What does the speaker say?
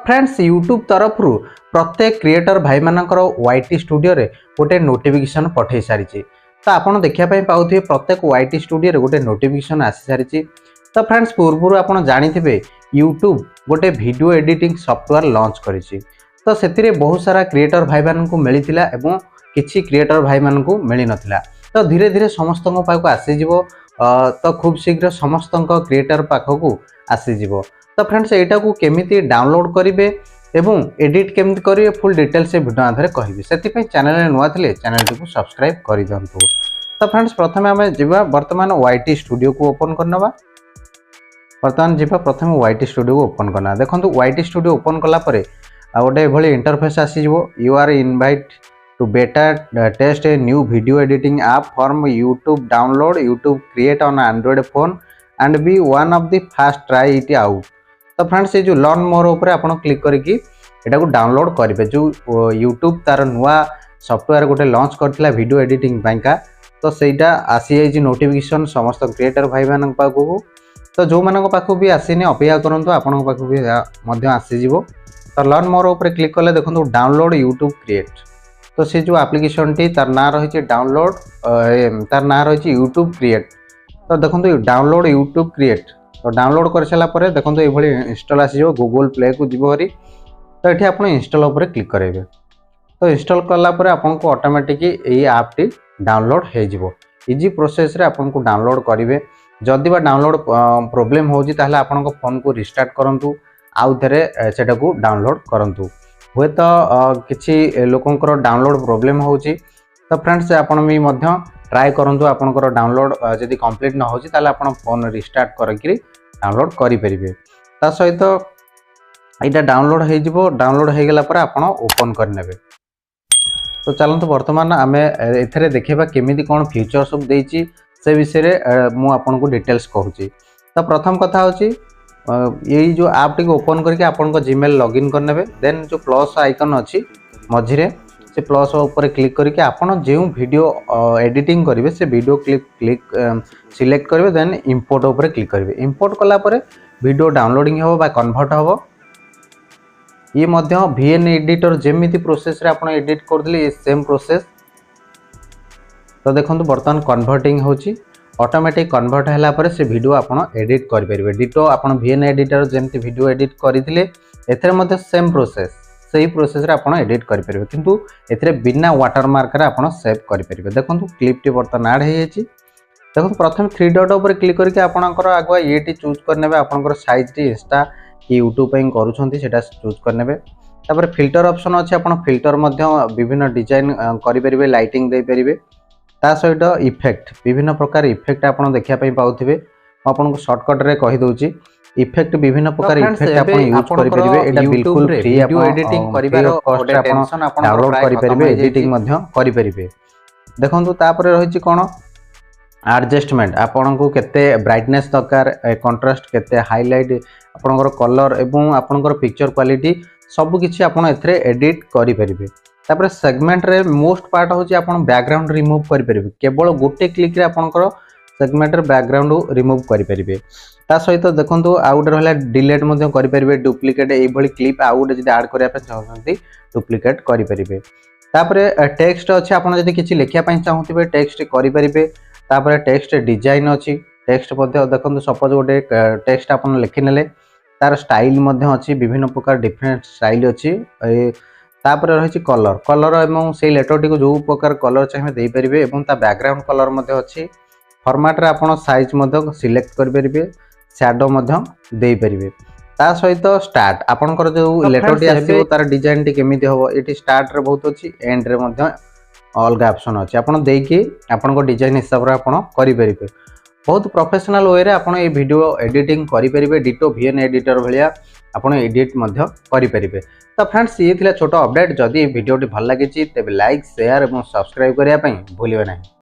Friends YouTube तरफ प्रत्येक creator भाई मानकर वाईटी स्टूडियो रे गोटे नोटिफिकेशन पठे सारी तो आपड़ देखापी पाथे प्रत्येक वाईटी स्टूडियो गोटे नोटिफिकेशन आसी सारी। तो फ्रेंड्स पूर्व आप जानी यूट्यूब गोटे वीडियो एडिटिंग सॉफ्टवेयर लॉन्च करिछि। तो से बहुत सारा क्रिएटर भाई मानक मिलता एवं किछि क्रिएटर भाई मानक मिल नथिला। तो धीरे धीरे समस्त पाखक आसीज तो खूब शीघ्र समस्त क्रिएटर पाखक आसीज। तो फ्रेंड्स एटा को केमिति डाउनलोड करेंगे एवं एडिट केमिति करेंगे फुल डिटेल से वीडियो आधार कहबी से चैनल नुआ थे चैनल टी सब्सक्राइब कर दिंतु। तो फ्रेंड्स प्रथम आम जा बर्तमान वाईटी स्टूडियो को ओपन करनवा। बर्तमान जीवा प्रथम वाईटी स्टूडियो को ओपन करना। देखो वाईटी स्टूडियो ओपन कला परे गोटे भली इंटरफेस आसीज। You are invite to beta test a new video editing app from YouTube download YouTube create on Android phone and be one of the first try it out. तो friends ये जो learn more ऊपर आप click करके एटा को download करेंगे। जो YouTube तार नुआ सॉफ्टवेयर गोटे लॉन्च करथिला वीडियो एडिटिंग का। तो सेटा आसी जाई नोटिफिकेशन समस्त क्रिएटर भाई मान पाखु। तो जो मान पाखु भी आसीनी अपेक्षा करंतु आपन पाखु भी मध्य आसीजिवो। तो लर्न मोर ऊपर क्लिक कले देखो डाउनलोड यूट्यूब क्रिएट। तो से जो एप्लिकेशन टी तार ना रही डाउनलोड तार ना रही यूट्यूब क्रिएट। तो देखो डाउनलोड यूट्यूब क्रिएट। तो डाउनलोड कर सारा पर देखो ये इंस्टॉल आसीजो गूगल प्ले को जीव हरी। तो ये आप इंस्टॉल उपर क्लिक करेंगे। तो इंस्टॉल कलापर आपको ऑटोमेटिक ये ऐप टी डाउनलोड हो इजी प्रोसेस रे आपको डाउनलोड करेंगे। जदि बा डाउनलोड प्रोब्लेम होची ताहले आपन फोन को रिस्टार्ट करंतु आउ थरे सेटा को डाउनलोड करंतु। हुए तो किछि लोकंकर डाउनलोड प्रोब्लेम होची। तो फ्रेंड्स आपन भी मध्य ट्राई करंतु आपनकर डाउनलोड जदि कंप्लीट न होची ताहले आपन फोन रिस्टार्ट करके डाउनलोड करि परिबे। ता सहित एटा डाउनलोड हो जिवो। डाउनलोड हो गला पर आपन ओपन कर नेबे। तो चलंतु वर्तमान आमे एथरे देखिबा केमिति कोन फीचर सब देछि से विषय रे मु आपन को डिटेल्स कहूची। तो प्रथम कथा होची ये जो ऐप टी ओपन करके आपन को जीमेल लॉगिन कर नेबे। देन जो प्लस आइकन अछि मझिरे से प्लस ऊपर क्लिक करके आपन जो वीडियो एडिटिंग करेंगे से वीडियो क्लिक सिलेक्ट करेंगे। देन इंपोर्ट ऊपर क्लिक करेंगे। इंपोर्ट कला पर वीडियो डाउनलोडिंग हो बा कन्वर्ट हो। ये मध्य वीएन एडिटर जेमिति प्रोसेस रे आपन एडिट करदली सेम प्रोसेस। तो देखो बर्तमान कन्वर्टिंग होची ऑटोमेटिक कन्वर्ट हैला पर से वीडियो आपन एडिट कर परिबे। डिटो आपन वीएन एडिटर जेमिति वीडियो एडिट करथिले एथरे मध्य सेम प्रोसेस सही प्रोसेस रे आपन एडिट कर परिबे किंतु एथरे बिना वाटरमार्क रे आपन सेव कर परिबे। देखो क्लिप टी बर्तमान ऐड हे जायछि। देखो प्रथम थ्री डॉट ऊपर क्लिक करके आपनकर आगुआ ये टी चूज कर नेबे। आपनकर साइज टी इंस्टा कि यूट्यूब पे करूछंती सेटा चूज कर नेबे। तापर फिल्टर ऑप्शन अछि आपन फिल्टर मध्य विभिन्न डिजाइन करि परिबे लाइटिंग दे परिबे। ता सहित इफेक्ट विभिन्न प्रकार इफेक्ट आपन देखिया पई पाउथिबे। आपन को शॉर्टकट रे कहि दोछि इफेक्ट विभिन्न प्रकार इफेक्ट आपन यूज करि परिबे। एटा बिल्कुल फ्री वीडियो एडिटिंग करिवार कॉस्ट आपन डाउनलोड करि परिबे एडिटिंग मध्य करि परिबे। देखंतु तापर रहिछि कोन एडजस्टमेंट आपन को केते ब्राइटनेस दरकार कंट्रास्ट केते हाईलाइट आपनकर कलर एवं आपनकर पिक्चर क्वालिटी सब किछि आपन एथरे एडिट करि परिबे। तापर सेगमेंट रे मोस्ट पार्ट होछि आपन बैकग्राउंड रिमूव करि परिबे। केवल गोटे क्लिक रे आपनकर सेगमेंट रे बैकग्राउंड रिमूव करि परिबे। ता सहित देखंतु आउट रहला डिलीट मध्य करि परिबे। डुप्लिकेट एई भली क्लिप आउट जदि ऐड करिया पे चाहथि डुप्लिकेट करि परिबे। तापर टेक्स्ट अछि आपन जदि किछि लिखिया पय चाहथिबे टेक्स्ट करि परिबे। तापर टेक्स्ट डिजाइन अछि टेक्स्ट मध्य देखंतु सपोज गोटे टेक्स्ट आपन लिखि नेले तार स्टाइल मध्य अछि विभिन्न प्रकार डिफरेंट स्टाइल अछि। तापर रहिछि कलर कलर एवं से लेटर टी को जो प्रकार कलर चाहिए दे परिबे एवं ता बैकग्राउंड कलर मध्य अछि। फॉर्मेट रे आपन साइज मध्य सिलेक्ट कर परिबे। शैडो मध्य दे परिबे। ता सहित स्टार्ट आपनकर जो लेटर टी आसीबो तार डिजाइन टी केमिति होबो एटी स्टार्ट रे बहुत अछि एंड रे मध्य अलग ऑप्शन अछि। आपन देकी आपन को डिजाइन हिसाब रे आपन करि परिबे। बहुत प्रोफेशनल वे रे आपन ए वीडियो एडिटिंग करि परिबे। डिटो वीएन एडिटर भलिया आपन एडिट मध्य करि परिबे। तो फ्रेंड्स ये थिला छोटो अपडेट। जदि वीडियो टी भल लागिछि तेबे लाइक शेयर एवं सब्सक्राइब करिया पई भूलिबे नाही।